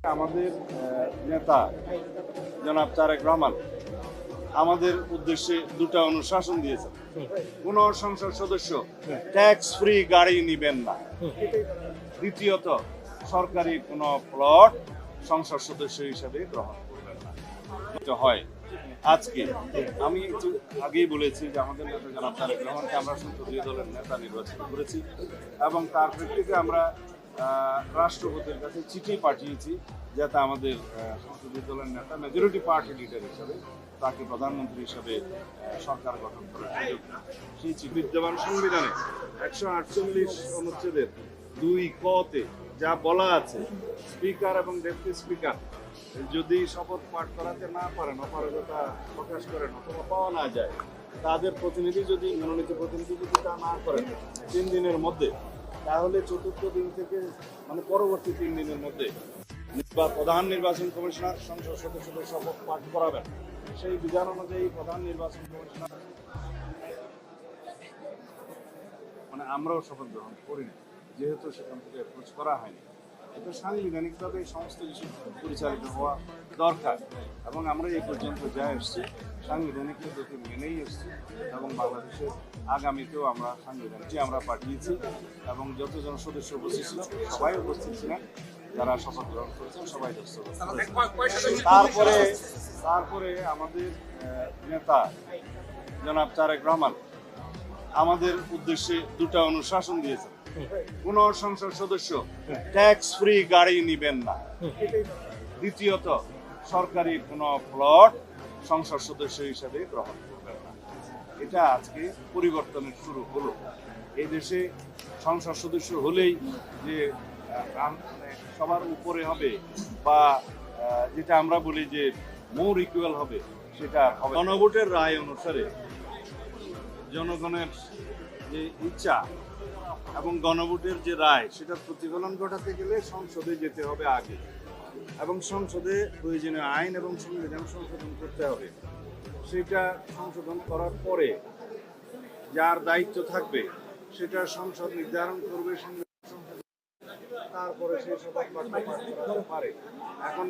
আমাদের নেতা জনাব তারেক রহমান আমাদের উদ্দেশ্যে দুটো অনুশাসন দিয়েছেন। কোন সংসদ সদস্য ট্যাক্স ফ্রি গাড়ি নিবেন না। দ্বিতীয়ত, সরকারি কোন প্লট সংসদ সদস্য হিসেবে গ্রহণ করবেন না। হয় আজকে আমি একটু আগেই বলেছি যে আমাদের নেতা জনাব তারেক রহমানকে আমরা সংসদীয় দলের নেতা নির্বাচন করেছি এবং তার প্রেক্ষিতে আমরা রাষ্ট্রপতির কাছে চিঠি পাঠিয়েছি যাতে আমাদের সংসদীয় দলের নেতা মেজরিটি পার্টি লিডার হিসেবে তাকে প্রধানমন্ত্রী হিসেবে সরকার গঠন করার সুযোগ সেই বিদ্যমান সংবিধানে 148 অনুচ্ছেদের 2 ক-তে যা বলা আছে, স্পিকার এবং ডেপুটি স্পিকার যদি শপথ পাঠ করাতে না পারেন, অপারগতা প্রকাশ করেন অথবা পাওয়া না যায়, তাদের প্রতিনিধি যদি মনোনীত প্রতিনিধি যদি তা না করেন 3 দিনের মধ্যে, তাহলে চতুর্থ দিন থেকে মানে পরবর্তী 3 দিনের মধ্যে প্রধান নির্বাচন কমিশনার সংসদ সদস্যদের শপথ পাঠ করাবেন। সেই বিধান অনুযায়ী প্রধান নির্বাচন কমিশনার মানে আমরাও শপথ গ্রহণ করিনি, যেহেতু সেখান থেকে অ্যাপ্রোচ করা হয়নি। এটা সাংবিধানিকভাবে সমস্ত কিছু পরিচালিত হওয়া দরকার এবং আমরা এই পর্যন্ত যা এসেছি সাংবিধানিক পদ্ধতি মেনেই এসেছি এবং বাংলাদেশের আগামীতেও আমরা সাংবিধানটি আমরা পাঠিয়েছি এবং যতজন সদস্য উপস্থিত ছিল সবাই উপস্থিত ছিলেন, যারা শপথ গ্রহণ করেছেন সবাই তারপরে আমাদের নেতা জনাব তারেক রহমান আমাদের উদ্দেশ্যে দুটো অনুশাসন দিয়েছেন। কোন সংসদ সদস্য ট্যাক্স ফ্রি গাড়ি নিবেন না। দ্বিতীয়ত, সরকারি কোন প্লট সংসদ সদস্য হিসেবে গ্রহণ করবেন না। এটা আজকে পরিবর্তনের শুরু হলো। এই দেশে সংসদ সদস্য হলেই যে সবার উপরে হবে বা যেটা আমরা বলি যে মোর ইকুয়াল হবে, সেটা হবে। গণভোটের রায় অনুসারে জনগণের যে ইচ্ছা এবং গণভোটের যে রায় সেটার প্রতিফলন ঘটাতে গেলে সংসদে যেতে হবে আগে এবং সংসদে প্রয়োজনীয় আইন এবং সংবিধান সংশোধন করতে হবে। সেটা সংশোধন করার পরে যার দায়িত্ব থাকবে সেটা সংসদ নির্ধারণ করবে, তারপরে সে শপথ পাঠ করতে পারে। এখন